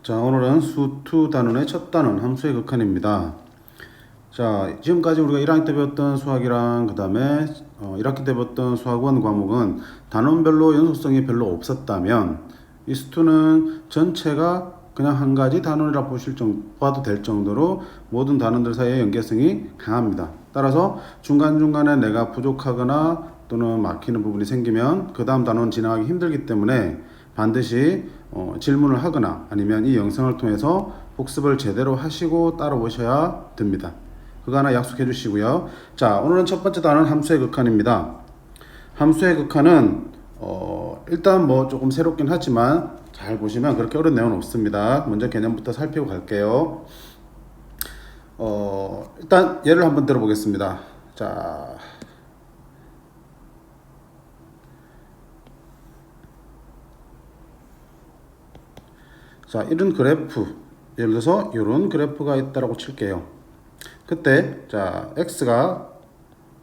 자, 오늘은 수2 단원의 첫 단원 함수의 극한입니다. 자, 지금까지 우리가 1학년 때 배웠던 수학이랑 그 다음에 1학기 때 배웠던 수학원 과목은 단원별로 연속성이 별로 없었다면 이 수2는 전체가 그냥 한 가지 단원이라 봐도 될 정도로 모든 단원들 사이의 연계성이 강합니다. 따라서 중간중간에 내가 부족하거나 또는 막히는 부분이 생기면 그 다음 단원 진행하기 힘들기 때문에 반드시 질문을 하거나 아니면 이 영상을 통해서 복습을 제대로 하시고 따라오셔야 됩니다. 그거 하나 약속해 주시고요. 자, 오늘은 첫 번째 단원 함수의 극한입니다. 함수의 극한은 일단 뭐 조금 새롭긴 하지만 잘 보시면 그렇게 어려운 내용은 없습니다. 먼저 개념부터 살피고 갈게요. 일단 예를 한번 들어보겠습니다. 자, 이런 그래프, 예를 들어서 이런 그래프가 있다라고 칠게요. 그때 자, x가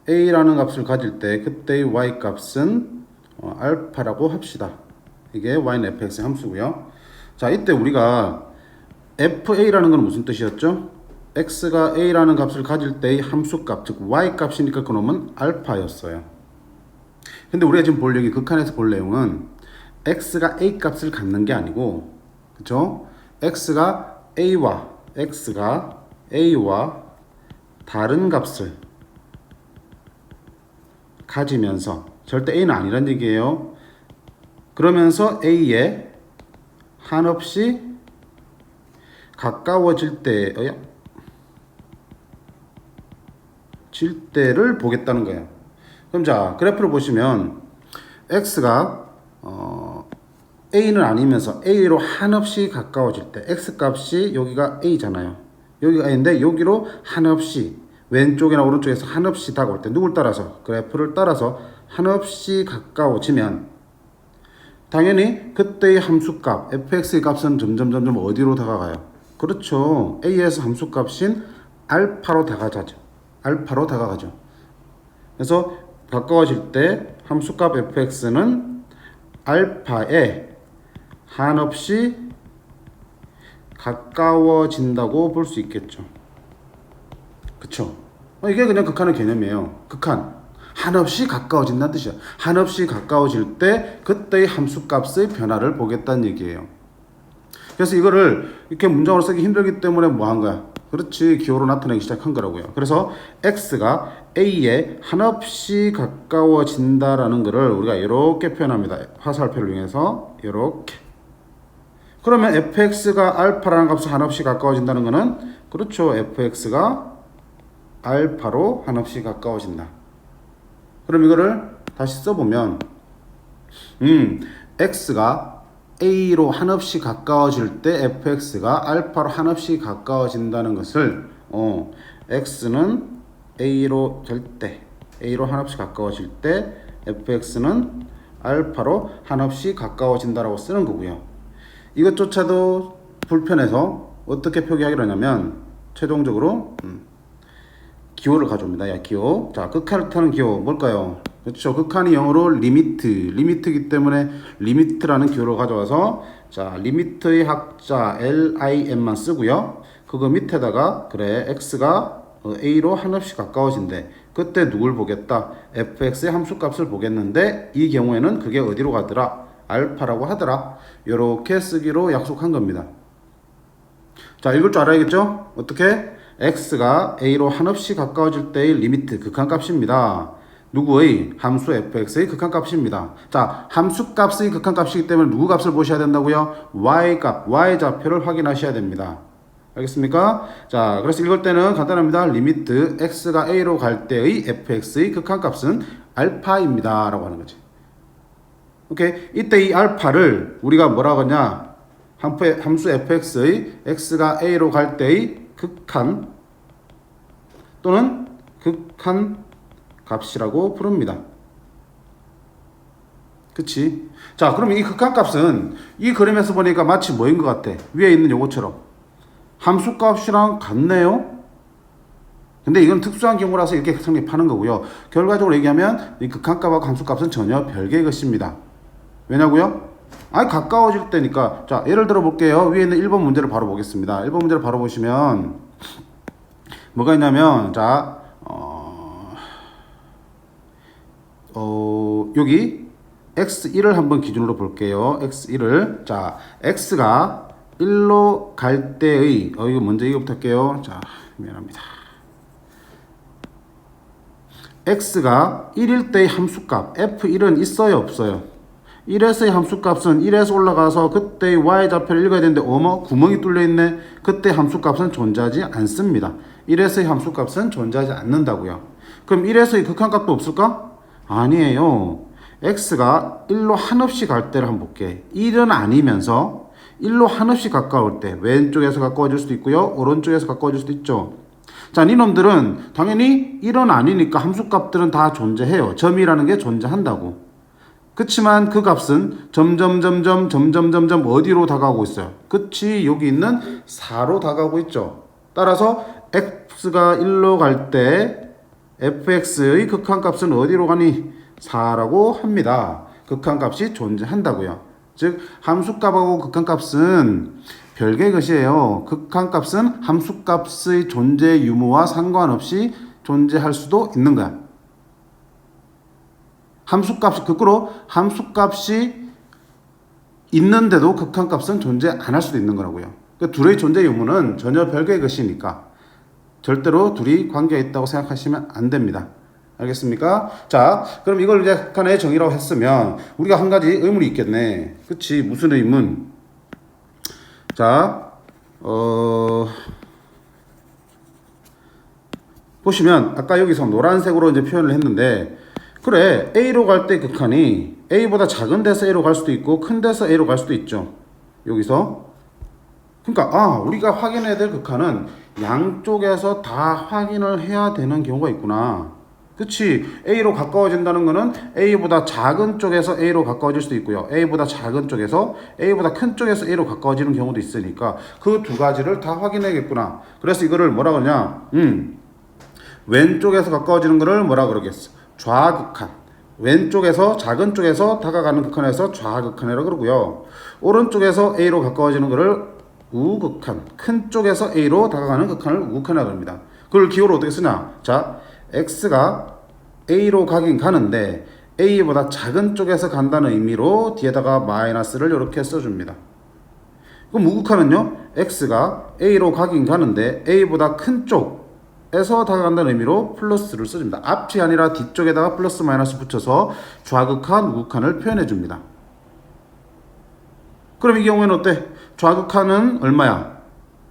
a라는 값을 가질 때 그때의 y 값은 알파라고 합시다. 이게 y는 fx의 함수고요. 자, 이때 우리가 fa라는 건 무슨 뜻이었죠? x가 a라는 값을 가질 때의 함수값, 즉 y 값이니까 그놈은 알파였어요. 근데 우리가 지금 볼 여기 극한에서 볼 내용은 x가 a 값을 갖는 게 아니고, 그쵸? x가 a와 다른 값을 가지면서, 절대 a는 아니란 얘기예요. 그러면서 a에 한없이 가까워질 때를 보겠다는 거예요. 그럼 자, 그래프를 보시면 x가 a는 아니면서 a로 한없이 가까워질 때 x 값이 여기가 a잖아요. 여기가 a인데 여기로 한없이 왼쪽이나 오른쪽에서 한없이 다가올 때 누굴 따라서? 그래프를 따라서 한없이 가까워지면 당연히 그때의 함수값 fx의 값은 점점 어디로 다가가요? 그렇죠. a에서 함수값인 알파로 다가가죠. 그래서 가까워질 때 함수값 fx는 알파에 한없이 가까워진다고 볼 수 있겠죠. 그쵸? 이게 그냥 극한의 개념이에요. 극한. 한없이 가까워진다는 뜻이야. 한없이 가까워질 때 그때의 함수값의 변화를 보겠다는 얘기예요. 그래서 이거를 이렇게 문장으로 쓰기 힘들기 때문에 뭐 한 거야? 그렇지, 기호로 나타내기 시작한 거라고요. 그래서 x가 a에 한없이 가까워진다라는 거를 우리가 이렇게 표현합니다. 화살표를 이용해서 이렇게. 그러면 fx가 알파라는 값을 한없이 가까워진다는 거는, 그렇죠, fx가 알파로 한없이 가까워진다. 그럼 이거를 다시 써보면 x가 a로 한없이 가까워질 때 fx가 알파로 한없이 가까워진다는 것을 x는 a로 한없이 가까워질 때 fx는 알파로 한없이 가까워진다라고 쓰는 거고요. 이것조차도 불편해서 어떻게 표기하기로 하냐면 최종적으로 기호를 가져옵니다. 야, 기호. 자, 극한을 타는 기호 뭘까요? 그렇죠. 극한이 영어로 리미트이기 때문에 리미트라는 기호를 가져와서 자, 리미트의 학자 lim만 쓰고요. 그거 밑에다가 그래, x가 a로 한없이 가까워진대. 그때 누굴 보겠다? fx의 함수값을 보겠는데 이 경우에는 그게 어디로 가더라? 알파라고 하더라. 이렇게 쓰기로 약속한 겁니다. 자, 읽을 줄 알아야겠죠? 어떻게? x가 a로 한없이 가까워질 때의 리미트, 극한값입니다. 누구의? 함수 fx의 극한값입니다. 자, 함수값의 극한값이기 때문에 누구 값을 보셔야 된다고요? y값, y좌표를 확인하셔야 됩니다. 알겠습니까? 자, 그래서 읽을 때는 간단합니다. 리미트 x가 a로 갈 때의 fx의 극한값은 알파입니다 라고 하는 거지. 오케이? 이때 이 알파를 우리가 뭐라고 하냐? 함수 fx의 x가 a로 갈 때의 극한 또는 극한 값이라고 부릅니다. 그치? 자, 그러면 이 극한 값은 이 그림에서 보니까 마치 뭐인 것 같아? 위에 있는 요거처럼 함수 값이랑 같네요? 근데 이건 특수한 경우라서 이렇게 성립하는 거고요. 결과적으로 얘기하면 이 극한 값하고 함수 값은 전혀 별개의 것입니다. 왜냐고요? 아니 가까워질 때니까. 자 예를 들어 볼게요. 위에 있는 1번 문제를 바로 보겠습니다. 1번 문제를 바로 보시면 뭐가 있냐면 자 여기 x1을 한번 기준으로 볼게요. x1을 자 x가 1로 갈 때의 이거 먼저 이거부터 할게요. 자 미안합니다. x가 1일 때의 함수값 f1은 있어요 없어요? 1에서의 함수값은 1에서 올라가서 그때의 y좌표를 읽어야 되는데 구멍이 뚫려있네. 그때 함수값은 존재하지 않습니다. 1에서의 함수값은 존재하지 않는다고요. 그럼 1에서의 극한값도 없을까? 아니에요. x가 1로 한없이 갈 때를 한번 볼게. 1은 아니면서 1로 한없이 가까울 때 왼쪽에서 가까워질 수도 있고요. 오른쪽에서 가까워질 수도 있죠. 자, 니놈들은 당연히 1은 아니니까 함수값들은 다 존재해요. 점이라는 게 존재한다고. 그치만 그 값은 점점 어디로 다가오고 있어요? 끝이 여기 있는 4로 다가오고 있죠. 따라서 x가 1로 갈 때 fx의 극한값은 어디로 가니? 4라고 합니다. 극한값이 존재한다고요. 즉 함수값하고 극한값은 별개의 것이에요. 극한값은 함수값의 존재 유무와 상관없이 존재할 수도 있는 거야. 거꾸로 함수값이 있는데도 극한값은 존재 안 할 수도 있는 거라고요. 그 둘의 존재 유무는 전혀 별개의 것이니까 절대로 둘이 관계가 있다고 생각하시면 안 됩니다. 알겠습니까? 자, 그럼 이걸 이제 극한의 정의라고 했으면 우리가 한 가지 의문이 있겠네. 그치? 무슨 의문? 자, 보시면 아까 여기서 노란색으로 이제 표현을 했는데 그래 A로 갈 때 극한이 A보다 작은 데서 A로 갈 수도 있고 큰 데서 A로 갈 수도 있죠. 여기서 그러니까 우리가 확인해야 될 극한은 양쪽에서 다 확인을 해야 되는 경우가 있구나. 그치? A로 가까워진다는 거는 A보다 작은 쪽에서 A로 가까워질 수도 있고요. A보다 작은 쪽에서 A보다 큰 쪽에서 A로 가까워지는 경우도 있으니까 그 두 가지를 다 확인해야겠구나. 그래서 이거를 뭐라 그러냐? 왼쪽에서 가까워지는 거를 뭐라 그러겠어? 좌극한. 왼쪽에서 작은 쪽에서 다가가는 극한에서 좌극한이라고 그러고요. 오른쪽에서 A로 가까워지는 거를 우극한. 큰 쪽에서 A로 다가가는 극한을 우극한이라고 합니다. 그걸 기호로 어떻게 쓰냐? 자, X가 A로 가긴 가는데 A보다 작은 쪽에서 간다는 의미로 뒤에다가 마이너스를 이렇게 써줍니다. 그럼 우극한은요? X가 A로 가긴 가는데 A보다 큰 쪽에서 다가간다는 의미로 플러스를 써줍니다. 앞이 아니라 뒤쪽에다가 플러스 마이너스 붙여서 좌극한, 우극한을 표현해 줍니다. 그럼 이 경우에는 어때? 좌극한은 얼마야?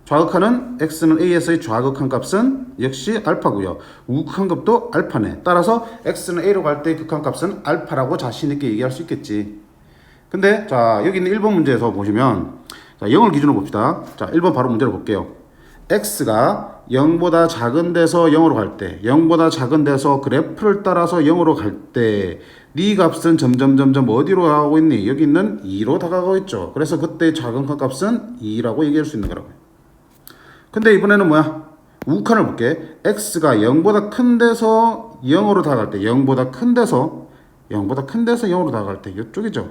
좌극한은 x는 a에서의 좌극한 값은 역시 알파고요. 우극한 값도 알파네. 따라서 x는 a로 갈 때의 극한 값은 알파라고 자신 있게 얘기할 수 있겠지. 근데 자 여기 있는 1번 문제에서 보시면 자 0을 기준으로 봅시다. 자 1번 바로 문제를 볼게요. x가 0보다 작은 데서 0으로 갈 때 0보다 작은 데서 그래프를 따라서 0으로 갈 때 네 값은 점점 어디로 다가가고 있니? 여기 있는 2로 다가가고 있죠. 그래서 그때 작은 값은 2라고 얘기할 수 있는 거라고요. 근데 이번에는 뭐야? 우극한을 볼게. x가 0보다 큰 데서 0으로 다가갈 때 0보다 큰 데서 0으로 다가갈 때 이쪽이죠.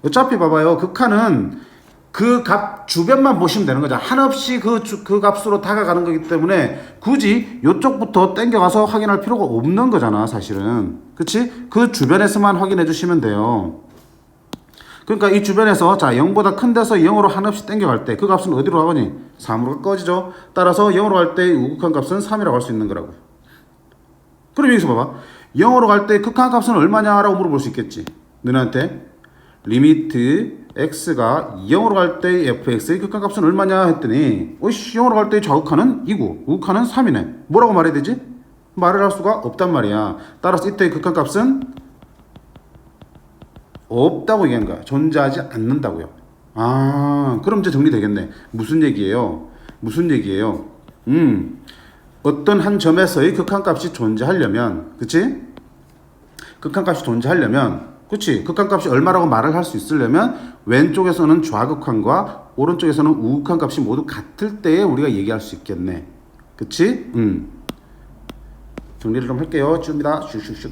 어차피 봐봐요. 극한은 그 값 주변만 보시면 되는 거죠. 한없이 그 값으로 다가가는 거기 때문에 굳이 이쪽부터 땡겨가서 확인할 필요가 없는 거잖아 사실은. 그치? 그 주변에서만 확인해 주시면 돼요. 그러니까 이 주변에서 자 0보다 큰 데서 0으로 한없이 땡겨갈 때 그 값은 어디로 가거니? 3으로 가까워지죠. 따라서 0으로 갈 때 우극한 값은 3이라고 할 수 있는 거라고. 그럼 여기서 봐봐. 0으로 갈 때 극한 값은 얼마냐라고 물어볼 수 있겠지. 너네한테 리미트 x가 0으로 갈 때 fx의 극한 값은 얼마냐 했더니 0으로 갈 때 좌극한은 2고 우극한은 3이네. 뭐라고 말해야 되지? 말을 할 수가 없단 말이야. 따라서 이때의 극한 값은 없다고 얘기한 거야. 존재하지 않는다고요. 그럼 이제 정리되겠네. 무슨 얘기예요? 어떤 한 점에서의 극한값이 존재하려면, 그치? 극한값이 존재하려면, 그치? 극한값이 얼마라고 말을 할 수 있으려면 왼쪽에서는 좌극한과 오른쪽에서는 우극한 값이 모두 같을 때에 우리가 얘기할 수 있겠네. 그치? 정리를 좀 할게요. 줍니다. 슉슉슉.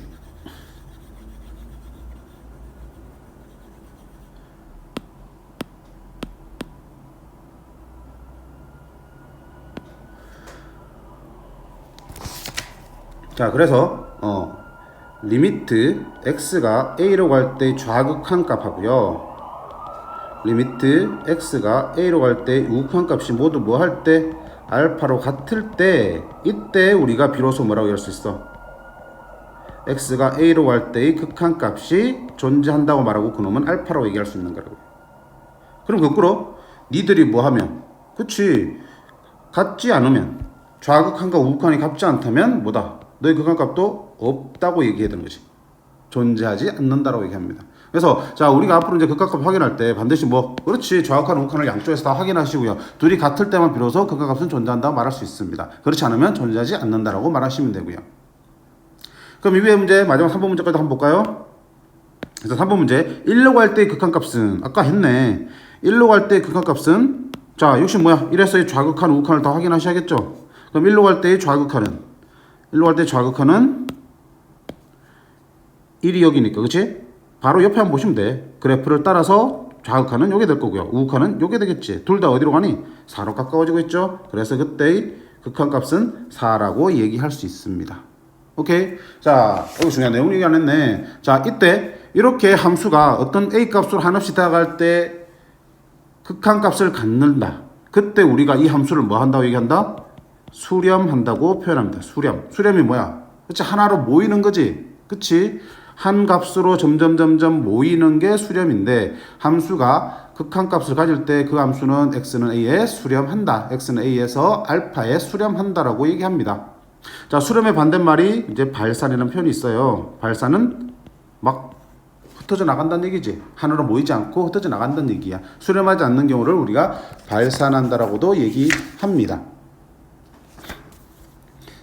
자, 그래서 리미트 x가 a로 갈 때 좌극한 값하고요. 리미트 x가 a로 갈 때 우극한 값이 모두 뭐 할 때 알파로 같을 때 이때 우리가 비로소 뭐라고 할 수 있어? x가 a로 갈 때의 극한 값이 존재한다고 말하고 그놈은 알파라고 얘기할 수 있는 거라고. 그럼 거꾸로 니들이 뭐 하면 그치 같지 않으면 좌극한과 우극한이 같지 않다면 뭐다? 너의 극한 값도 없다고 얘기해야 되는 거지. 존재하지 않는다라고 얘기합니다. 그래서 자 우리가 앞으로 이제 극한값 확인할 때 반드시 뭐 그렇지 좌극한 우극한을 양쪽에서 다 확인하시고요. 둘이 같을 때만 비로소 극한값은 존재한다고 말할 수 있습니다. 그렇지 않으면 존재하지 않는다라고 말하시면 되고요. 그럼 이 위에 문제 마지막 3번 문제까지 한번 볼까요? 그래서 3번 문제 1로 갈 때의 극한값은 아까 했네. 1로 갈 때의 극한값은 자 역시 뭐야 1에서의 좌극한 우극한을 다 확인하셔야겠죠. 그럼 1로 갈 때의 좌극한은 1로 갈 때의 좌극한은 1이 여기니까 그치? 바로 옆에 한번 보시면 돼. 그래프를 따라서 좌극한은 요게 될 거고요. 우극한은 요게 되겠지. 둘 다 어디로 가니? 4로 가까워지고 있죠. 그래서 그때의 극한값은 4라고 얘기할 수 있습니다. 오케이. 자, 이거 중요한 내용 얘기 안 했네. 자, 이때 이렇게 함수가 어떤 a 값으로 한없이 다가갈 때 극한값을 갖는다. 그때 우리가 이 함수를 뭐 한다고 얘기한다? 수렴한다고 표현합니다. 수렴. 수렴이 뭐야? 그치? 하나로 모이는 거지. 그치? 한 값으로 점점 모이는 게 수렴인데 함수가 극한값을 가질 때 그 함수는 x는 a에 수렴한다. x는 a에서 알파에 수렴한다라고 얘기합니다. 자, 수렴의 반대말이 이제 발산이라는 표현이 있어요. 발산은 막 흩어져 나간다는 얘기지. 하나로 모이지 않고 흩어져 나간다는 얘기야. 수렴하지 않는 경우를 우리가 발산한다라고도 얘기합니다.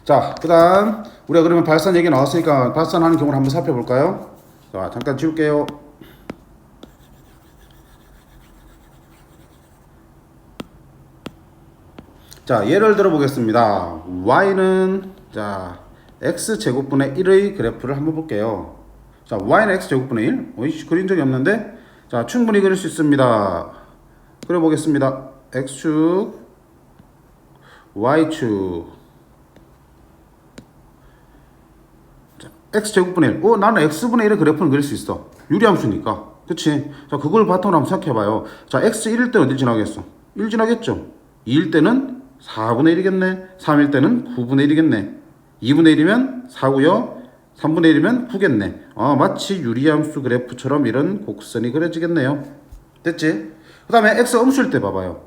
자, 그 다음 우리가 그러면 발산 얘기 나왔으니까 발산하는 경우를 한번 살펴볼까요? 자, 잠깐 지울게요. 자, 예를 들어 보겠습니다. y는 자 x제곱분의 1의 그래프를 한번 볼게요. 자, y는 x제곱분의 1. 어이씨, 그린 적이 없는데. 자, 충분히 그릴 수 있습니다. 그려 보겠습니다. x축, y축. 자, x제곱분의 1. 나는 x분의 1의 그래프는 그릴 수 있어. 유리함수니까. 그치? 자, 그걸 바탕으로 한번 생각해봐요. 자, x 1일 때는 어디 지나겠어? 1 지나겠죠? 2일 때는 4분의 1이겠네. 3일 때는 9분의 1이겠네. 2분의 1이면 4고요. 3분의 1이면 9겠네. 마치 유리함수 그래프처럼 이런 곡선이 그려지겠네요. 됐지? 그 다음에 x 음수일 때 봐봐요.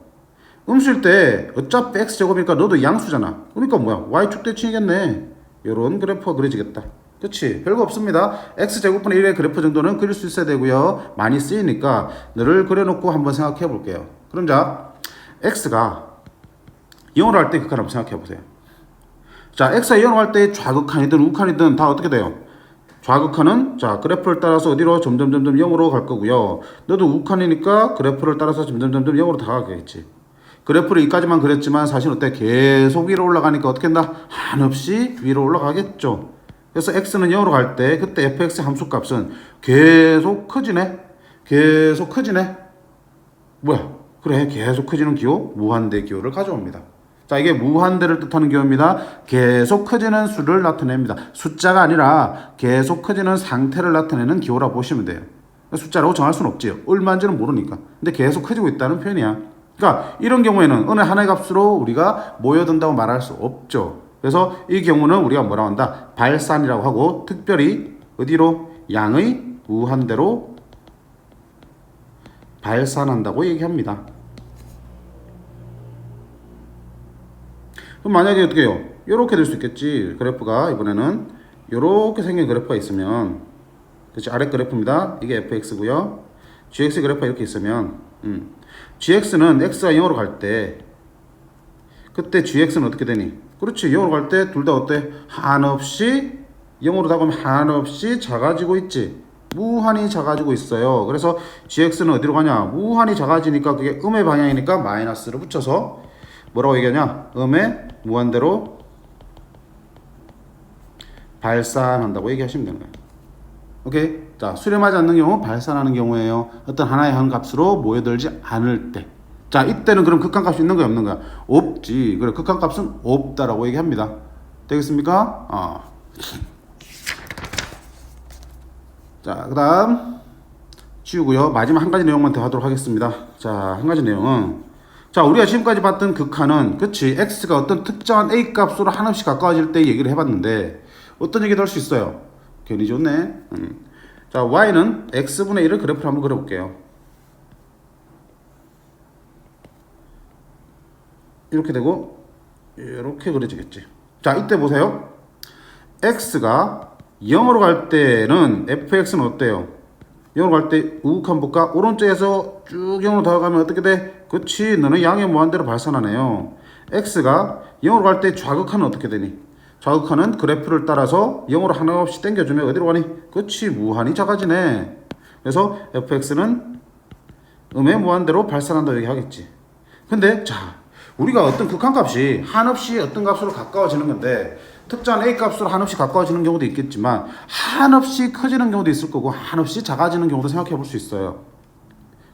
음수일 때 어차피 x제곱이니까 너도 양수잖아. 그러니까 뭐야? y축 대칭이겠네. 요런 그래프가 그려지겠다. 그치? 별거 없습니다. x제곱분의 1의 그래프 정도는 그릴 수 있어야 되고요. 많이 쓰이니까 너를 그려놓고 한번 생각해 볼게요. 그럼 자, x가 0으로 할 때 극한 한번 생각해 보세요. 자, x가 0으로 할 때 좌극한이든 우극한이든 다 어떻게 돼요? 좌극한은 자 그래프를 따라서 어디로 점점 0으로 갈 거고요. 너도 우극한이니까 그래프를 따라서 점점 0으로 다가가겠지. 그래프를 여기까지만 그렸지만 사실 어때? 계속 위로 올라가니까 어떻게 한다? 한없이 위로 올라가겠죠. 그래서 x는 0으로 갈 때 그때 fx 함수값은 계속 커지네. 계속 커지네. 뭐야? 그래, 계속 커지는 기호, 무한대 기호를 가져옵니다. 자, 이게 무한대를 뜻하는 기호입니다. 계속 커지는 수를 나타냅니다. 숫자가 아니라 계속 커지는 상태를 나타내는 기호라고 보시면 돼요. 숫자라고 정할 수는 없지요. 얼마인지는 모르니까. 근데 계속 커지고 있다는 표현이야. 그러니까 이런 경우에는 어느 하나의 값으로 우리가 모여든다고 말할 수 없죠. 그래서 이 경우는 우리가 뭐라고 한다? 발산이라고 하고 특별히 어디로? 양의 무한대로 발산한다고 얘기합니다. 그럼 만약에 어떻게 해요? 이렇게 될 수 있겠지. 그래프가 이번에는 이렇게 생긴 그래프가 있으면 그치? 아래 그래프입니다. 이게 fx고요. gx 그래프가 이렇게 있으면 gx는 x가 0으로 갈 때 그때 gx는 어떻게 되니? 그렇지. 0으로 갈 때 둘 다 어때? 한없이 0으로 다가오면 한없이 작아지고 있지. 무한히 작아지고 있어요. 그래서 gx는 어디로 가냐? 무한히 작아지니까 그게 음의 방향이니까 마이너스를 붙여서 뭐라고 얘기하냐? 음의 무한대로 발산한다고 얘기하시면 되는 거예요. 오케이? 자, 수렴하지 않는 경우 발산하는 경우에요. 어떤 하나의 한 값으로 모여들지 않을 때. 자, 이때는 그럼 극한값이 있는 거야 없는 거야? 없지. 그래, 극한값은 없다라고 얘기합니다. 되겠습니까? 자, 그 다음 지우고요. 마지막 한 가지 내용만 더 하도록 하겠습니다. 자, 한 가지 내용은, 자, 우리가 지금까지 봤던 극한은, 그치, x가 어떤 특정한 a 값으로 한없이 가까워질 때 얘기를 해봤는데 어떤 얘기도 할 수 있어요. 괜히 좋네. 자, y는 x분의 1을 그래프로 한번 그려볼게요. 이렇게 되고 이렇게 그려지겠지. 자, 이때 보세요. x가 0으로 갈 때는 fx는 어때요? 0으로 갈 때 우극한 볼까? 오른쪽에서 쭉 0으로 다가가면 어떻게 돼? 그치, 너는 양의 무한대로 발산하네요. x가 0으로 갈 때 좌극한은 어떻게 되니? 좌극한은 그래프를 따라서 0으로 하나 없이 당겨주면 어디로 가니? 그치, 무한히 작아지네. 그래서 fx는 음의 무한대로 발산한다 여기 하겠지. 근데 자, 우리가 어떤 극한값이 한없이 어떤 값으로 가까워지는 건데 특정한 a 값으로 한없이 가까워지는 경우도 있겠지만 한없이 커지는 경우도 있을 거고 한없이 작아지는 경우도 생각해 볼 수 있어요.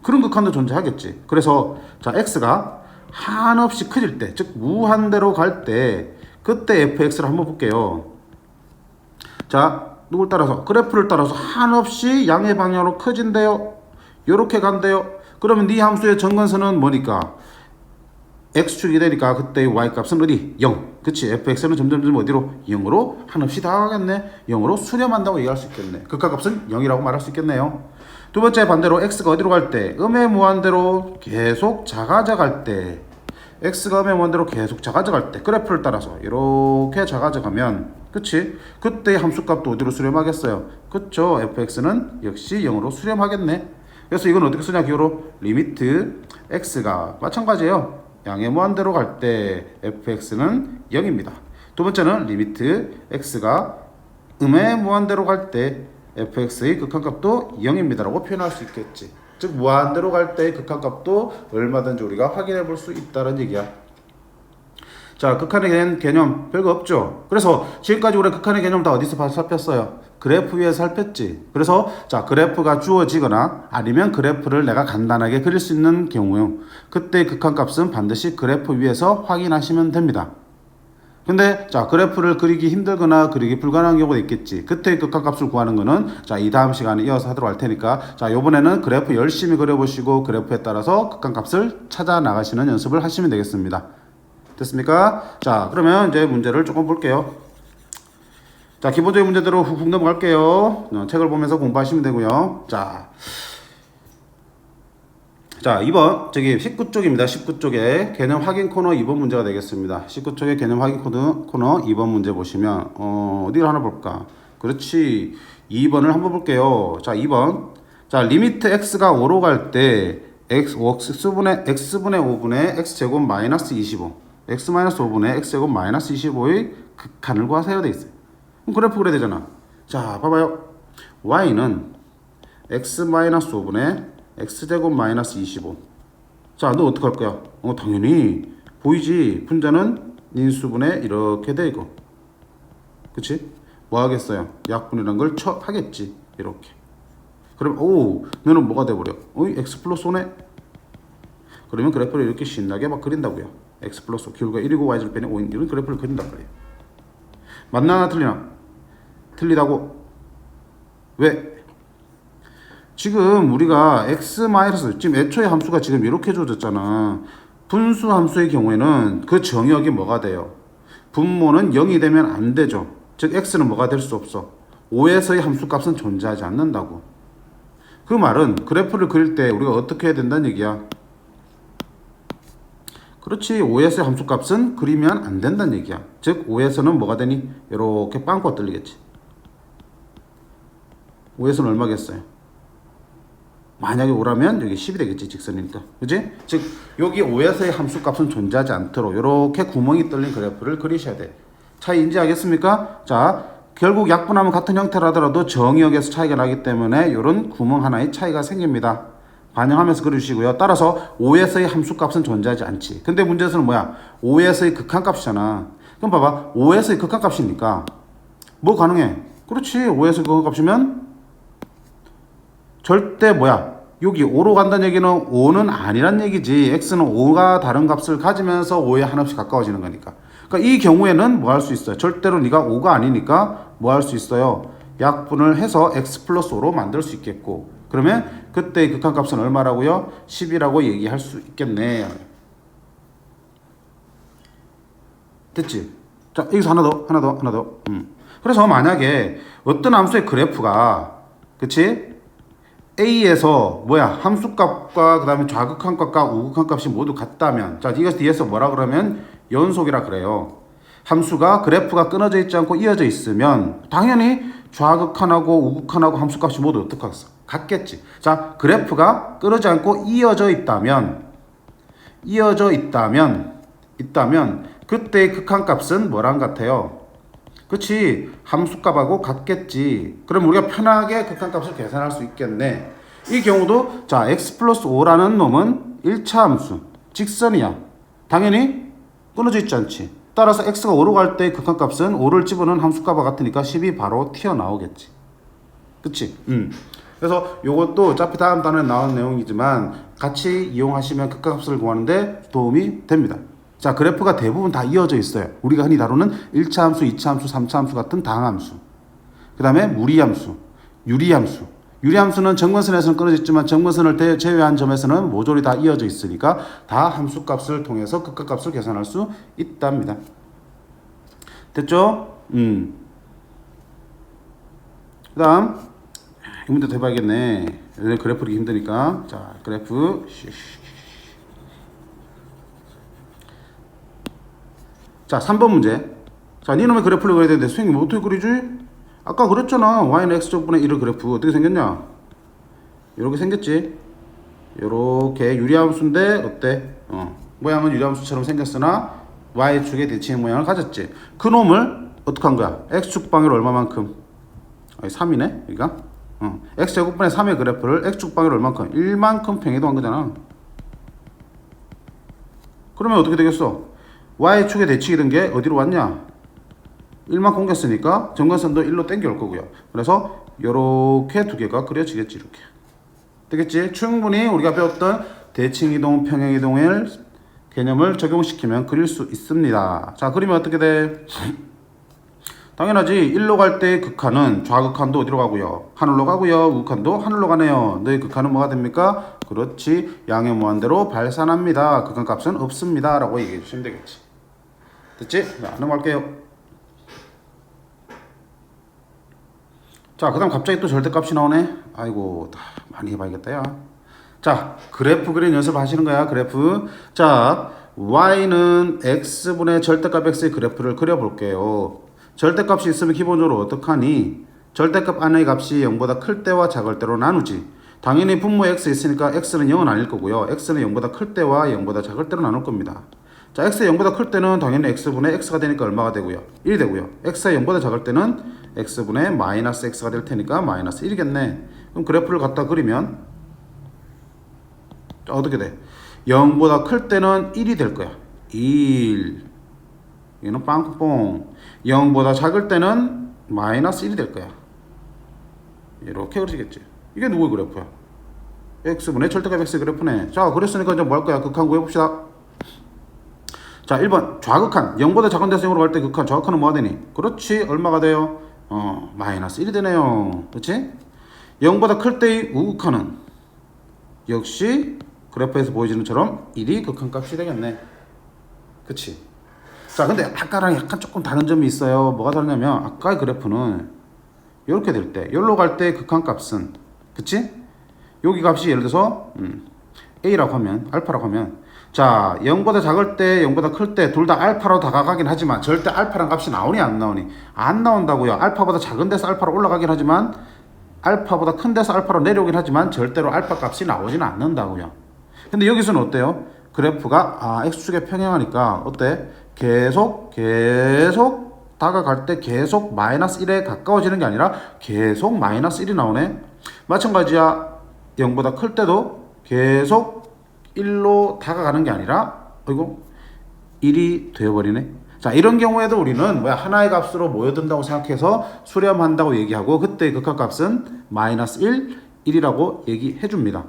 그런 극한도 존재하겠지. 그래서 자, x가 한없이 커질 때, 즉 무한대로 갈 때 그때 fx를 한번 볼게요. 자, 누굴 따라서? 그래프를 따라서 한없이 양의 방향으로 커진대요. 요렇게 간대요. 그러면 네 함수의 정근선은 뭐니까? x축이 되니까 그때의 y값은 어디? 0. 그치? fx는 점점 어디로? 0으로 한없이 다가가겠네. 0으로 수렴한다고 얘기할 수 있겠네. 극한값은 0이라고 말할 수 있겠네요. 두 번째 반대로 x가 어디로 갈 때? 음의 무한대로 계속 작아져 갈 때. x가 음의 무한대로 계속 작아져 갈 때 그래프를 따라서 이렇게 작아져 가면, 그치? 그때 함수값도 어디로 수렴하겠어요? 그쵸? fx는 역시 0으로 수렴하겠네. 그래서 이건 어떻게 쓰냐 기호로? 리미트 x가 마찬가지예요. 양의 무한대로 갈 때 fx는 0입니다. 두 번째는 리미트 x가 음의 무한대로 갈 때 fx의 극한값도 0입니다 라고 표현할 수 있겠지. 즉 무한대로 갈 때의 극한값도 얼마든지 우리가 확인해 볼 수 있다는 얘기야. 자, 극한에 대한 개념 별거 없죠. 그래서 지금까지 우리 극한의 개념 다 어디서 살폈어요? 그래프 위에서 살폈지. 그래서 자, 그래프가 주어지거나 아니면 그래프를 내가 간단하게 그릴 수 있는 경우 그때 극한값은 반드시 그래프 위에서 확인하시면 됩니다. 근데 자, 그래프를 그리기 힘들거나 그리기 불가능한 경우가 있겠지. 그때 극한값을 구하는 거는 자, 이 다음 시간에 이어서 하도록 할 테니까 자, 요번에는 그래프 열심히 그려보시고 그래프에 따라서 극한값을 찾아 나가시는 연습을 하시면 되겠습니다. 됐습니까? 자, 그러면 이제 문제를 조금 볼게요. 자, 기본적인 문제대로 훅훅 넘어갈게요. 책을 보면서 공부하시면 되고요. 자, 2번 저기 19쪽입니다. 19쪽에 개념 확인 코너 2번 문제가 되겠습니다. 19쪽에 개념 확인 코너 2번 문제 보시면 어디를 하나 볼까? 그렇지, 2번을 한번 볼게요. 자, 2번. 자, 리미트 x가 5로 갈 때 x분의 5분의 x제곱 마이너스 25 x 마이너스 5분의 x제곱 마이너스 25의 극한을 구하세요 돼 있어요. 그럼 그래프 그려야 되잖아. 자, 봐봐요. y는 x 마이너스 5분의 x제곱 마이너스 25. 자, 너 어떡할 거야? 당연히 보이지. 분자는 인수분해 이렇게 돼 이거. 그치? 뭐 하겠어요? 약분이란 걸 하겠지. 이렇게. 그럼 너는 뭐가 돼버려? x 플러스 5네? 그러면 그래프를 이렇게 신나게 막 그린다고요. x 플러스 5 기울기가 1이고 y절 빼니 5인 이런 그래프를 그린단 말이에요. 맞나 틀리나? 틀리다고. 왜? 지금 우리가 x 마이너스 지금 애초에 함수가 지금 이렇게 주어졌잖아. 분수 함수의 경우에는 그 정의역이 뭐가 돼요? 분모는 0이 되면 안 되죠. 즉 x는 뭐가 될 수 없어. 5에서의 함수값은 존재하지 않는다고. 그 말은 그래프를 그릴 때 우리가 어떻게 해야 된다는 얘기야. 그렇지, 5에서의 함수값은 그리면 안 된다는 얘기야. 즉 5에서는 뭐가 되니? 이렇게 빵꾸가 뚫리겠지. 5에서는 얼마겠어요? 만약에 5라면 여기 10이 되겠지, 직선이니까. 그치? 즉 여기 5에서의 함수값은 존재하지 않도록 이렇게 구멍이 뚫린 그래프를 그리셔야 돼. 차이 인지하겠습니까? 자, 결국 약분하면 같은 형태로 하더라도 정의역에서 차이가 나기 때문에 이런 구멍 하나의 차이가 생깁니다. 반영하면서 그려주시고요. 따라서 5에서의 함수값은 존재하지 않지. 근데 문제에서는 뭐야? 5에서의 극한값이잖아. 그럼 봐봐. 5에서의 극한값이니까 뭐 가능해? 그렇지. 5에서의 극한값이면 절대 뭐야? 여기 5로 간다는 얘기는 5는 아니란 얘기지. x는 5가 다른 값을 가지면서 5에 한없이 가까워지는 거니까. 그러니까 이 경우에는 뭐 할 수 있어요? 절대로 네가 5가 아니니까 뭐 할 수 있어요? 약분을 해서 x 플러스 5로 만들 수 있겠고, 그러면 그때의 극한값은 얼마라고요? 10이라고 얘기할 수 있겠네. 됐지? 자, 여기서 하나 더. 그래서 만약에 어떤 함수의 그래프가, 그치? A에서 함수값과 그 다음에 좌극한값과 우극한값이 모두 같다면, 자, 이것에 뒤에서 뭐라 그러면 연속이라 그래요. 함수가 그래프가 끊어져 있지 않고 이어져 있으면 당연히 좌극한하고 우극한하고 함수값이 모두 어떻게 같겠지. 자, 그래프가 끊어지 않고 이어져 있다면 그때의 극한값은 뭐랑 같아요? 그치, 함수값하고 같겠지. 그럼 우리가 편하게 극한값을 계산할 수 있겠네. 이 경우도 자, x 플러스 5라는 놈은 1차 함수, 직선이야. 당연히 끊어져 있지 않지. 따라서 x가 5로 갈 때 극한값은 5를 집어넣은 함수값과 같으니까 10이 바로 튀어나오겠지. 그치? 그래서 요것도 어차피 다음 단원에 나온 내용이지만 같이 이용하시면 극한값을 구하는데 도움이 됩니다. 자, 그래프가 대부분 다 이어져 있어요. 우리가 흔히 다루는 1차 함수, 2차 함수, 3차 함수 같은 다항함수. 그 다음에 무리함수, 유리함수. 유리함수는 정근선에서는 끊어져 있지만 정근선을 제외한 점에서는 모조리 다 이어져 있으니까 다 함수값을 통해서 극한값을 계산할 수 있답니다. 됐죠? 그 다음 이 문제도 해봐야겠네. 그래프 그리기 힘드니까. 자, 그래프. 자, 3번 문제. 자, 니놈의 그래프를 그려야 되는데 선생님 어떻게 그리지? 아까 그랬잖아. y는 x제곱분의 1의 그래프 어떻게 생겼냐? 이렇게 생겼지. 요렇게 유리함수인데 어때? 모양은 유리함수처럼 생겼으나 y축의 대칭 모양을 가졌지. 그 놈을 어떻게 한 거야? x축 방위로 얼마만큼? 3이네 여기가. x제곱분의 3의 그래프를 x축 방위로 얼만큼? 1만큼 평이동한 거잖아. 그러면 어떻게 되겠어? y축의 대칭이 된 게 어디로 왔냐? 1만 옮겼으니까 정근선도 1로 땡겨올 거고요. 그래서 요렇게 두 개가 그려지겠지. 이렇게 되겠지? 충분히 우리가 배웠던 대칭이동, 평행이동의 개념을 적용시키면 그릴 수 있습니다. 자, 그리면 어떻게 돼? 당연하지. 1로 갈 때 극한은 좌극한도 어디로 가고요? 하늘로 가고요. 우극한도 하늘로 가네요. 너의 극한은 뭐가 됩니까? 그렇지. 양의 무한대로 발산합니다. 극한값은 없습니다. 라고 얘기해 주시면 되겠지. 됐지? 자, 넘어갈게요. 자, 그 다음 갑자기 또 절대값이 나오네. 아이고, 많이 해봐야겠다, 야. 자, 그래프 그리는 연습 하시는 거야, 그래프. 자, y는 x분의 절대값 x의 그래프를 그려볼게요. 절대값이 있으면 기본적으로 어떡하니? 절대값 안의 값이 0보다 클 때와 작을 때로 나누지. 당연히 분모에 x 있으니까 x는 0은 아닐 거고요. x는 0보다 클 때와 0보다 작을 때로 나눌 겁니다. 자, x가 0보다 클 때는 당연히 x분의 x가 되니까 얼마가 되고요? 1이 되고요. x가 0보다 작을 때는 x분의 마이너스 x가 될 테니까 마이너스 1이겠네. 그럼 그래프를 갖다 그리면 자, 어떻게 돼? 0보다 클 때는 1이 될 거야. 1. 얘는 빵꾸뽕. 0보다 작을 때는 마이너스 1이 될 거야. 이렇게 그려지겠지. 이게 누구의 그래프야? x분의 절대값 x의 그래프네. 자, 그랬으니까 이제 뭐 할 거야? 극한 구해봅시다. 자, 1번 좌극한. 0보다 작은 데서 0으로 갈 때 극한. 좌극한은 뭐가 되니? 그렇지. 얼마가 돼요? 마이너스 1이 되네요. 그렇지? 0보다 클 때의 우극한은 역시 그래프에서 보여지는 것처럼 1이 극한값이 되겠네. 그치? 자, 근데 아까랑 약간 조금 다른 점이 있어요. 뭐가 다르냐면 아까의 그래프는 이렇게 될 때, 여기로 갈 때 극한값은, 그치? 여기 값이 예를 들어서 A라고 하면, 알파라고 하면, 자, 0보다 작을 때, 0보다 클 때 둘 다 알파로 다가가긴 하지만 절대 알파란 값이 나오니 안 나오니? 안 나온다고요. 알파보다 작은 데서 알파로 올라가긴 하지만 알파보다 큰 데서 알파로 내려오긴 하지만 절대로 알파 값이 나오지는 않는다고요. 근데 여기서는 어때요? 그래프가 x축에 평행하니까 어때? 계속 다가갈 때 계속 마이너스 1에 가까워지는 게 아니라 계속 마이너스 1이 나오네. 마찬가지야. 0보다 클 때도 계속 1로 다가가는 게 아니라 1이 되어버리네. 자, 이런 경우에도 우리는 하나의 값으로 모여든다고 생각해서 수렴한다고 얘기하고 그때의 극한값은 마이너스 1, 1이라고 얘기해 줍니다.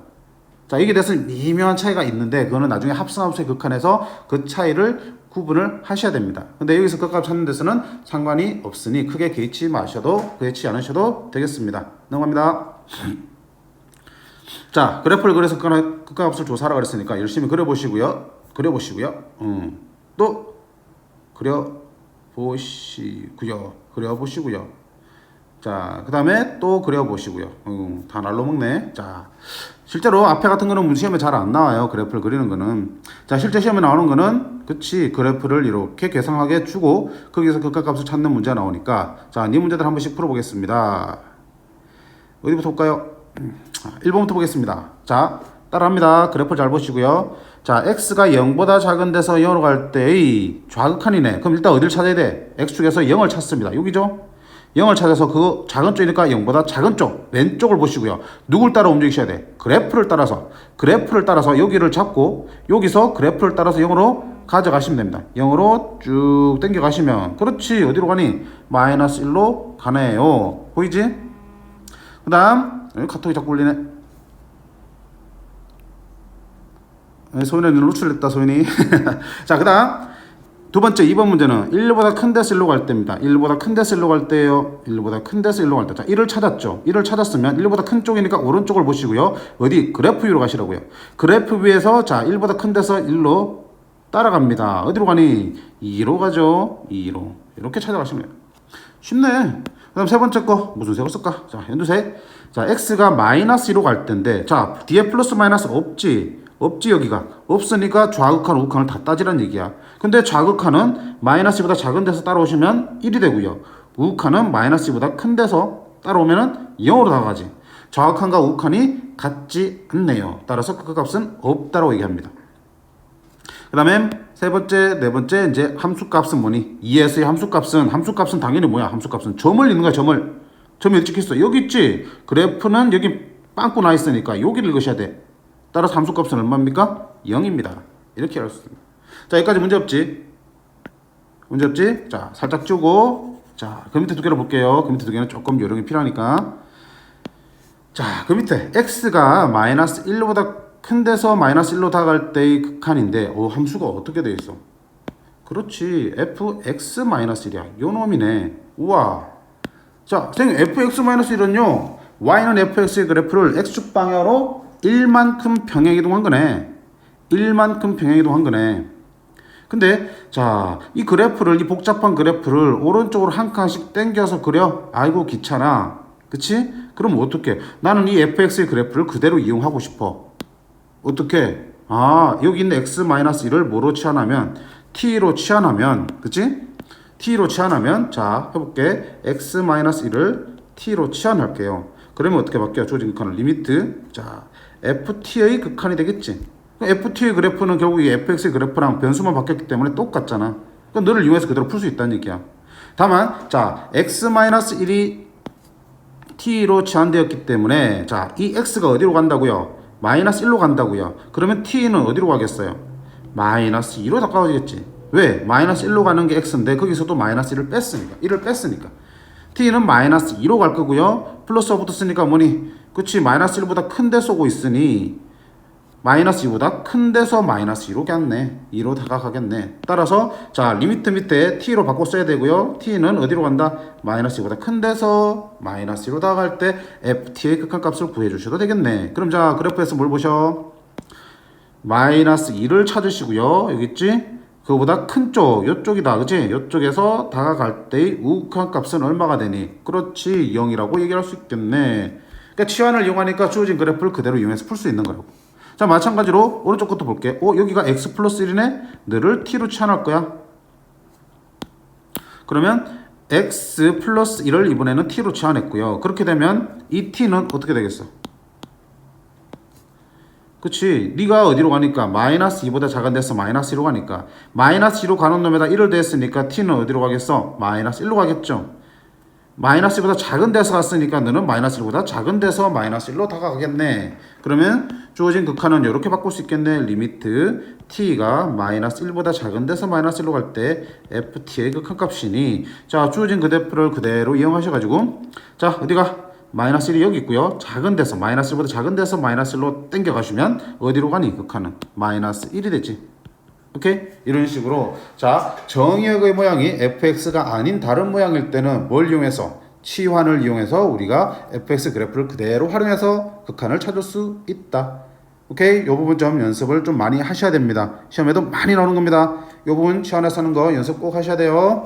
자, 이게 돼서 미묘한 차이가 있는데 그거는 나중에 합성함수의 극한에서 그 차이를 구분을 하셔야 됩니다. 근데 여기서 극값 찾는 데서는 상관이 없으니 크게 개의치 마셔도 개의치 않으셔도 되겠습니다. 넘어갑니다. 자, 그래프를 그려서 극값을 조사하라 그랬으니까 열심히 그려보시고요. 또 그려보시고요. 자, 그 다음에 또 그려보시고요. 다 날로 먹네. 자, 실제로 앞에 같은 거는 시험에 잘 안 나와요. 그래프를 그리는 거는. 자, 실제 시험에 나오는 거는, 그치, 그래프를 이렇게 계산하게 주고, 거기서 극값을 찾는 문제가 나오니까. 자, 이 문제들 한 번씩 풀어보겠습니다. 어디부터 볼까요? 1번부터 보겠습니다. 자, 따라합니다. 그래프 잘 보시고요. 자, x가 0보다 작은 데서 0으로 갈 때의 좌극한이네. 그럼 일단 어디를 찾아야 돼? x축에서 0을 찾습니다. 여기죠? 0을 찾아서 그 작은 쪽이니까 0보다 작은 쪽 왼쪽을 보시고요. 누굴 따라 움직이셔야 돼? 그래프를 따라서 여기를 잡고 여기서 그래프를 따라서 0으로 가져가시면 됩니다. 0으로 쭉 당겨 가시면 그렇지 어디로 가니? 마이너스 1로 가네요. 보이지? 그 다음 카톡이 자꾸 울리네. 소인이 노출했다 소인이. 자, 그 다음 두 번째 2번 문제는 1보다 큰 데서 1로 갈 때입니다. 1보다 큰 데서 1로 갈 때예요. 1보다 큰 데서 1로 갈 때. 자, 1을 찾았죠. 1을 찾았으면 1보다 큰 쪽이니까 오른쪽을 보시고요. 어디? 그래프 위로 가시라고요. 그래프 위에서 자, 1보다 큰 데서 1로 따라갑니다. 어디로 가니? 2로 가죠. 2로. 이렇게 찾아가시면 돼요. 쉽네. 그 다음 세 번째 거 무슨 색을 쓸까? 자, 연두색. 자, x가 마이너스 2로 갈 때인데 자, 뒤에 플러스 마이너스 없지 여기가 없으니까 좌극한 우극한을 다 따지란 얘기야. 근데 좌극한은 마이너스 2보다 작은 데서 따라오시면 1이 되고요. 우극한은 마이너스 2보다 큰 데서 따라오면 0으로 나가지. 좌극한과 우극한이 같지 않네요. 따라서 그 값은 없다고 얘기합니다. 그 다음에 세 번째, 네 번째 이제 함수값은 뭐니? 2에서의 함수값은 당연히 뭐야? 함수값은 점을 읽는 거야. 점이 어디 찍혔어? 여기 있지? 그래프는 여기 빵꾸 나 있으니까 여기를 읽으셔야 돼. 따라서 함수값은 얼마입니까? 0입니다. 이렇게 할 수 있습니다. 자, 여기까지 문제 없지? 자, 살짝 주고 자, 그 밑에 두 개를 볼게요. 그 밑에 두 개는 조금 요령이 필요하니까. 자, 그 밑에 x가 마이너스 1보다 큰 데서 마이너스 1로 다가갈 때의 극한인데 함수가 어떻게 되어 있어? 그렇지, fx-1이야. 요 놈이네. 우와. 자, 선생님 fx-1은요 y는 fx의 그래프를 x축 방향으로 1만큼 평행이동한 거네. 1만큼 평행이동한 거네. 근데 자, 이 그래프를, 이 복잡한 그래프를 오른쪽으로 한 칸씩 당겨서 그려? 아이고 귀찮아. 그치? 그럼 어떻게? 나는 이 fx의 그래프를 그대로 이용하고 싶어. 어떻게? 아, 여기 있는 x-1을 뭐로 치환하면? t로 치환하면, 그치? t로 치환하면, 자, 해볼게. x-1을 t로 치환할게요. 그러면 어떻게 바뀌어요? 주어진 극한을 리미트. 자, ft의 극한이 되겠지. ft의 그래프는 결국 이 fx의 그래프랑 변수만 바뀌었기 때문에 똑같잖아. 그러니까 너를 이용해서 그대로 풀 수 있다는 얘기야. 다만, 자, x-1이 t로 치환되었기 때문에, 자, 이 x가 어디로 간다고요? 마이너스 1로 간다고요. 그러면 t는 어디로 가겠어요? 마이너스 2로 가까워지겠지. 왜? 마이너스 1로 가는 게 x인데 거기서도 마이너스 1을 뺐으니까. t는 마이너스 2로 갈 거고요. 플러스가 붙었으니까 뭐니? 그치, 마이너스 1보다 큰 데 쏘고 있으니 마이너스 2보다 큰 데서 마이너스 2로 갔네. 2로 다가가겠네. 따라서 자, 리미트 밑에 t로 바꿔 써야 되고요. t는 어디로 간다? 마이너스 2보다 큰 데서 마이너스 2로 다가갈 때 ft의 극한값을 구해주셔도 되겠네. 그럼 자, 그래프에서 뭘 보셔? 마이너스 2를 찾으시고요. 여기 있지? 그거보다 큰 쪽, 요쪽이다. 그치? 요쪽에서 다가갈 때의 우극한값은 얼마가 되니? 그렇지, 0이라고 얘기할 수 있겠네. 그러니까 치환을 이용하니까 주어진 그래프를 그대로 이용해서 풀 수 있는 거라고. 자, 마찬가지로 오른쪽 것도 볼게. 여기가 x 플러스 1이네? 너를 t로 치환할 거야. 그러면 x 플러스 1을 이번에는 t로 치환했고요. 그렇게 되면 이 t는 어떻게 되겠어? 그치, 네가 어디로 가니까 마이너스 2보다 작은 데서 마이너스 1로 가니까 마이너스 2로 가는 놈에다 1을 대했으니까 t는 어디로 가겠어? 마이너스 1로 가겠죠. 마이너스 1보다 작은 데서 갔으니까 너는 마이너스 1보다 작은 데서 마이너스 1로 다가가겠네. 그러면 주어진 극한은 이렇게 바꿀 수 있겠네. 리미트 t가 마이너스 1보다 작은 데서 마이너스 1로 갈 때 ft의 극한값이니, 자, 주어진 그래프를 그대로 이용하셔가지고, 자, 어디가? 마이너스 1이 여기 있고요. 작은 데서 마이너스 1보다 작은 데서 마이너스 1로 당겨가시면 어디로 가니? 극한은 마이너스 1이 되지. 오케이? 이런 식으로 자 정의역의 모양이 fx가 아닌 다른 모양일 때는 뭘 이용해서 치환을 이용해서 우리가 fx 그래프를 그대로 활용해서 극한을 찾을 수 있다. 오케이? 이 부분 좀 연습을 좀 많이 하셔야 됩니다. 시험에도 많이 나오는 겁니다. 이 부분 치환해서 하는 거 연습 꼭 하셔야 돼요.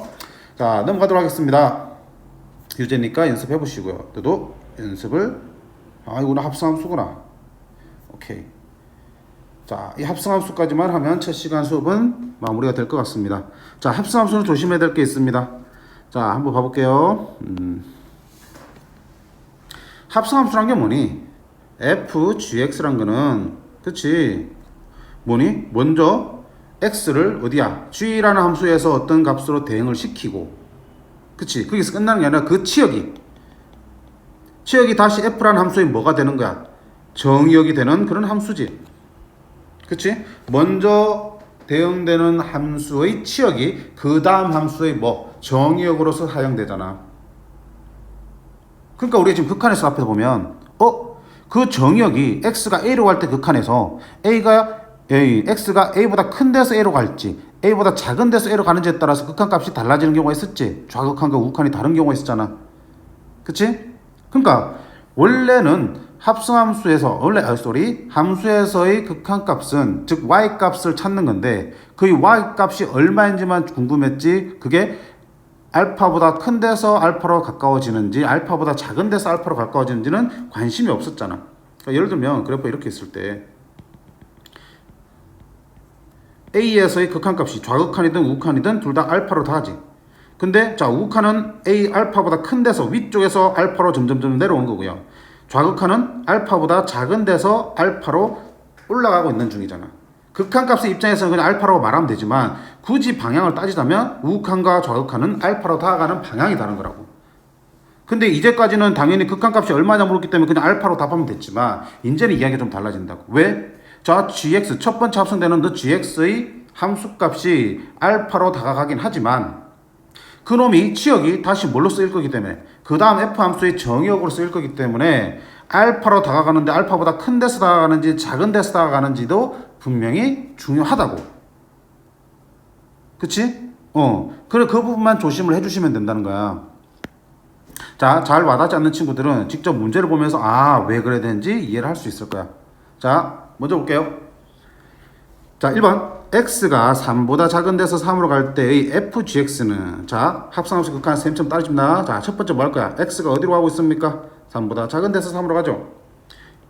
자 넘어가도록 하겠습니다. 유제니까 연습해 보시고요. 너도 연습을 이거는 합성함수구나. 오케이. 자, 이 합성함수까지만 하면 첫 시간 수업은 마무리가 될 것 같습니다. 자, 합성함수는 조심해야 될 게 있습니다. 자, 한번 봐볼게요. 합성함수란 게 뭐니? fgx란 거는 그치? 뭐니? 먼저 x를 어디야? g라는 함수에서 어떤 값으로 대응을 시키고 그치? 거기서 끝나는 게 아니라 그 치역이 다시 f라는 함수에 뭐가 되는 거야? 정의역이 되는 그런 함수지. 그치? 먼저 대응되는 함수의 치역이 그 다음 함수의 정의역으로서 사용되잖아. 그러니까 우리가 지금 극한에서 앞에서 보면 그 정의역이 x가 a로 갈 때 극한에서 x가 a보다 큰 데서 a로 갈지 a보다 작은 데서 a로 가는지에 따라서 극한값이 달라지는 경우가 있었지. 좌극한과 우극한이 다른 경우가 있었잖아. 그치? 그러니까 원래는 합성함수에서 함수에서의 극한값은 즉 y값을 찾는 건데 그 y값이 얼마인지만 궁금했지 그게 알파보다 큰 데서 알파로 가까워지는지 알파보다 작은 데서 알파로 가까워지는지는 관심이 없었잖아. 그러니까 예를 들면 그래프 이렇게 있을 때 A에서의 극한값이 좌극한이든 우극한이든 둘 다 알파로 다하지. 근데 자 우극한은 A 알파보다 큰 데서 위쪽에서 알파로 점점 내려오는 거고요. 좌극한은 알파보다 작은 데서 알파로 올라가고 있는 중이잖아. 극한값의 입장에서는 그냥 알파라고 말하면 되지만 굳이 방향을 따지자면 우극한과 좌극한은 알파로 다가가는 방향이 다른 거라고. 근데 이제까지는 당연히 극한값이 얼마냐 물었기 때문에 그냥 알파로 답하면 됐지만 이제는 이야기가 좀 달라진다고. 왜? 자 gx 첫 번째 합성되는 그 gx의 함수값이 알파로 다가가긴 하지만 그놈이 치역이 다시 뭘로 쓰일 거기 때문에 그 다음 f 함수의 정의역으로 쓰일 거기 때문에 알파로 다가가는데 알파보다 큰 데서 다가가는지 작은 데서 다가가는지도 분명히 중요하다고. 그치? 그래 그 부분만 조심을 해주시면 된다는 거야. 자, 잘 와닿지 않는 친구들은 직접 문제를 보면서 왜 그래야 되는지 이해를 할 수 있을 거야. 자, 먼저 볼게요. 자, 1번 x가 3보다 작은 데서 3으로 갈 때의 fgx는 자 합성함수 극한 쌤처럼 따르집니다. 자 첫 번째 뭐 할 거야? x가 어디로 가고 있습니까? 3보다 작은 데서 3으로 가죠.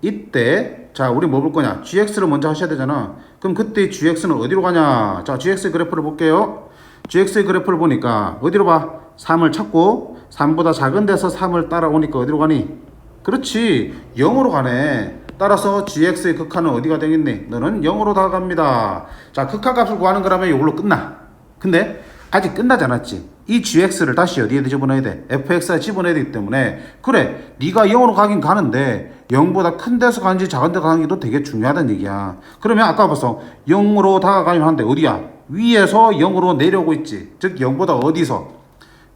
이때 자 우리 뭐 볼 거냐? gx를 먼저 하셔야 되잖아. 그럼 그때 gx는 어디로 가냐? 자 gx의 그래프를 볼게요. gx의 그래프를 보니까 어디로 봐? 3을 찾고 3보다 작은 데서 3을 따라오니까 어디로 가니? 그렇지 0으로 가네. 따라서 gx의 극한은 어디가 되겠니? 너는 0으로 다가갑니다. 자, 극한값을 구하는 거라면 이걸로 끝나. 근데 아직 끝나지 않았지. 이 gx를 다시 어디에 집어넣어야 돼? fx에 집어넣어야 되기 때문에 그래, 네가 0으로 가긴 가는데 0보다 큰 데서 가는지 작은 데서 가는지도 되게 중요하다는 얘기야. 그러면 아까 봤어. 0으로 다가가긴 하는데 어디야? 위에서 0으로 내려오고 있지. 즉 0보다 어디서?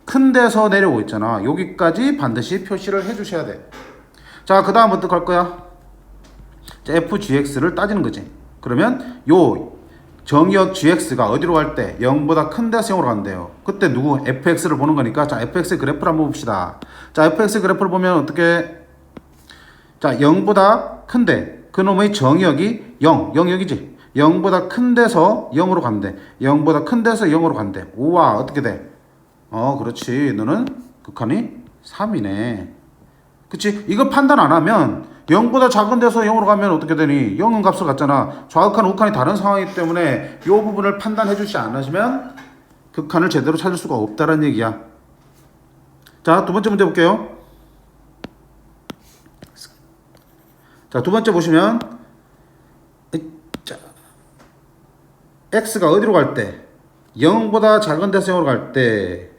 큰 데서 내려오고 있잖아. 여기까지 반드시 표시를 해주셔야 돼. 자, 그 다음 어떻게 할 거야? fgx를 따지는 거지. 그러면 요 정의역 gx가 어디로 갈 때 0보다 큰 데서 0으로 간대요. 그때 누구? fx를 보는 거니까 자 fx 그래프를 한번 봅시다. 자 fx 그래프를 보면 어떻게 자 0보다 큰데 그놈의 정의역이 0여기지. 0보다 큰 데서 0으로 간대. 0보다 큰 데서 0으로 간대. 우와 어떻게 돼? 그렇지. 너는 극한이 3이네. 그치? 이거 판단 안 하면 0보다 작은 데서 0으로 가면 어떻게 되니? 0은 값을 갖잖아. 좌극한, 우극한이 다른 상황이기 때문에 이 부분을 판단해 주지 않으시면 극한을 제대로 찾을 수가 없다는 얘기야. 자, 두 번째 문제 볼게요. 자, 두 번째 보시면 자, x가 어디로 갈 때? 0보다 작은 데서 0으로 갈 때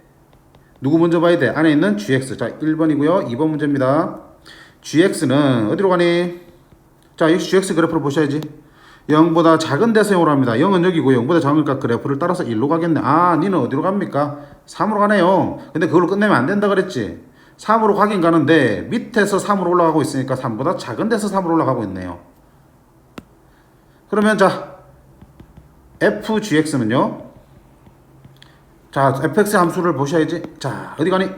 누구 먼저 봐야 돼? 안에 있는 gx. 자, 1번이고요. 2번 문제입니다. gx는 어디로 가니? 자, 역시 gx 그래프를 보셔야지. 0보다 작은 데서 0으로 합니다. 0은 여기고 0보다 작으니까 그래프를 따라서 1로 가겠네. 니는 어디로 갑니까? 3으로 가네요. 근데 그걸로 끝내면 안 된다 그랬지. 3으로 가긴 가는데 밑에서 3으로 올라가고 있으니까 3보다 작은 데서 3으로 올라가고 있네요. 그러면 자 fgx는요. 자, fx 함수를 보셔야지. 자, 어디 가니?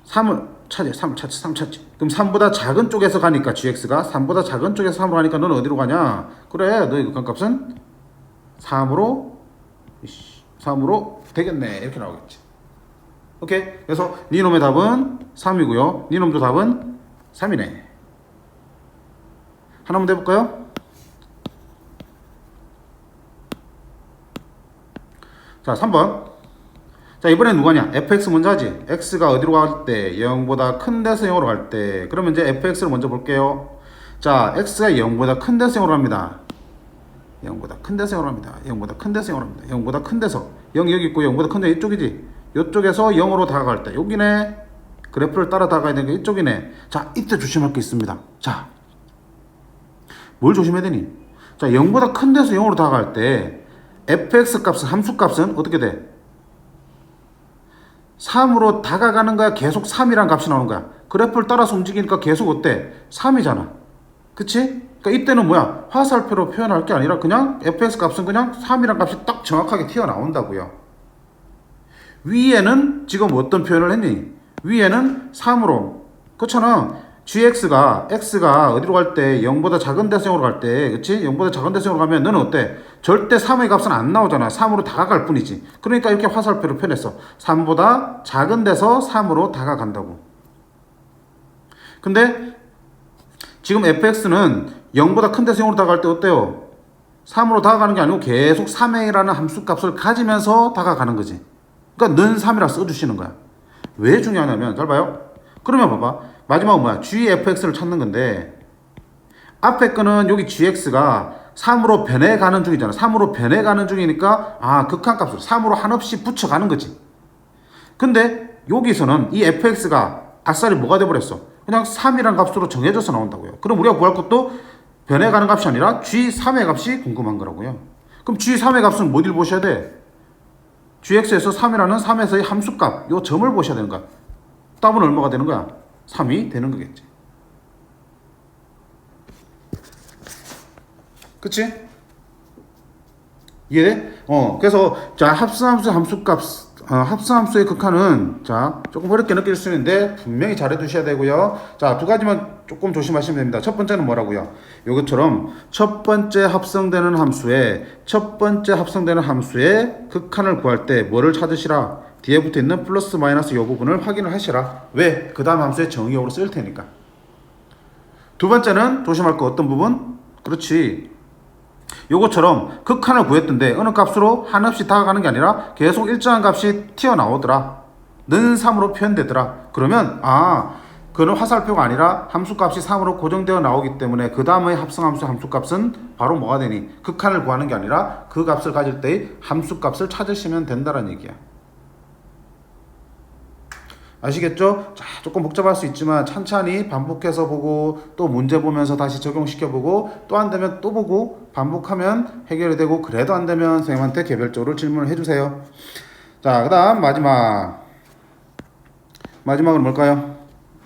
3을 찾지. 3을 찾지. 그럼 3보다 작은 쪽에서 가니까 gx가 3보다 작은 쪽에서 3으로 가니까 너는 어디로 가냐? 그래, 너의 극한값은 3으로 되겠네. 이렇게 나오겠지. 오케이? 그래서 니놈의 답은 3이고요. 니놈도 답은 3이네. 하나만 더 해볼까요? 자, 3번. 자, 이번엔 누가냐? fx 먼저 하지. x가 어디로 갈 때? 0보다 큰 데서 0으로 갈 때. 그러면 이제 fx를 먼저 볼게요. 자, x가 0보다 큰 데서 0으로 갑니다. 0보다 큰 데서 0으로 갑니다. 0보다 큰 데서 0으로 갑니다. 0보다 큰 데서. 0 여기 있고 0보다 큰 데 이쪽이지. 이쪽에서 0으로 다가갈 때. 여기네. 그래프를 따라 다가가야 되는 게 이쪽이네. 자, 이때 조심할 게 있습니다. 자, 뭘 조심해야 되니? 자, 0보다 큰 데서 0으로 다가갈 때 fx 값은 함수 값은 어떻게 돼? 3으로 다가가는 거야? 계속 3이란 값이 나오는 거야? 그래프를 따라서 움직이니까 계속 어때? 3이잖아. 그치? 그러니까 이때는 뭐야? 화살표로 표현할 게 아니라 그냥 fx 값은 그냥 3이란 값이 딱 정확하게 튀어나온다고요. 위에는 지금 어떤 표현을 했니? 위에는 3으로. 그렇잖아. gx가 x가 어디로 갈 때 0보다 작은 데서 0으로 갈 때, 그치? 0보다 작은 데서 0으로 가면 너는 어때? 절대 3의 값은 안 나오잖아. 3으로 다가갈 뿐이지. 그러니까 이렇게 화살표로 표현했어. 3보다 작은 데서 3으로 다가간다고. 근데 지금 fx는 0보다 큰 데서 0으로 다가갈 때 어때요? 3으로 다가가는 게 아니고 계속 3a라는 함수 값을 가지면서 다가가는 거지. 그러니까 는 3이라 써주시는 거야. 왜 중요하냐면, 잘 봐요. 그러면 봐봐. 마지막은 뭐야? gfx를 찾는 건데, 앞에 거는 여기 gx가 3으로 변해가는 중이잖아. 3으로 변해가는 중이니까, 아, 극한값을 3으로 한없이 붙여가는 거지. 근데 여기서는 이 fx가 아싸리 뭐가 돼버렸어? 그냥 3이란 값으로 정해져서 나온다고요. 그럼 우리가 구할 것도 변해가는 값이 아니라 g3의 값이 궁금한 거라고요. 그럼 g3의 값은 뭐를 보셔야 돼? gx에서 3이라는 3에서의 함수값, 요 점을 보셔야 되는 거야. 답은 얼마가 되는 거야? 3이 되는 거겠지. 그치? 이해돼? 그래서 자, 합성함수 함수값, 합성함수의 극한은 자, 조금 어렵게 느낄 수 있는데 분명히 잘해 두셔야 되고요. 자, 두 가지만 조금 조심하시면 됩니다. 첫 번째는 뭐라고요? 요것처럼 첫 번째 합성되는 함수의 극한을 구할 때 뭐를 찾으시라? 뒤에 붙어 있는 플러스 마이너스 이 부분을 확인을 하시라. 왜? 그 다음 함수의 정의역으로 쓸 테니까. 두 번째는 조심할 거 어떤 부분? 그렇지. 요것처럼 극한을 구했던데 어느 값으로 한없이 다가가는 게 아니라 계속 일정한 값이 튀어나오더라. 는 3으로 표현되더라. 그러면 그는 화살표가 아니라 함수값이 3으로 고정되어 나오기 때문에 그 다음의 합성함수 함수값은 바로 뭐가 되니? 극한을 구하는 게 아니라 그 값을 가질 때의 함수값을 찾으시면 된다는 얘기야. 아시겠죠? 자, 조금 복잡할 수 있지만 찬찬히 반복해서 보고 또 문제 보면서 다시 적용시켜보고 또 안 되면 또 보고 반복하면 해결이 되고, 그래도 안 되면 선생님한테 개별적으로 질문을 해주세요. 자, 그 다음 마지막은 뭘까요?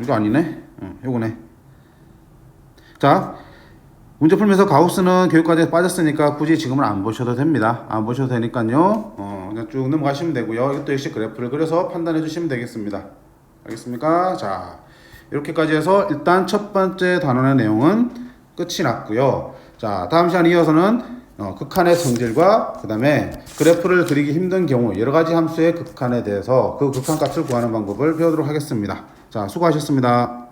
이거 아니네? 요거네. 자, 문제 풀면서 가우스는 교육과정에 빠졌으니까 굳이 지금은 안 보셔도 됩니다. 안 보셔도 되니까요. 그냥 쭉 넘어가시면 되고요. 이것도 역시 그래프를 그려서 판단해 주시면 되겠습니다. 알겠습니까? 자, 이렇게까지 해서 일단 첫 번째 단원의 내용은 끝이 났고요. 자, 다음 시간 이어서는 극한의 성질과 그 다음에 그래프를 그리기 힘든 경우 여러 가지 함수의 극한에 대해서 그 극한 값을 구하는 방법을 배우도록 하겠습니다. 자, 수고하셨습니다.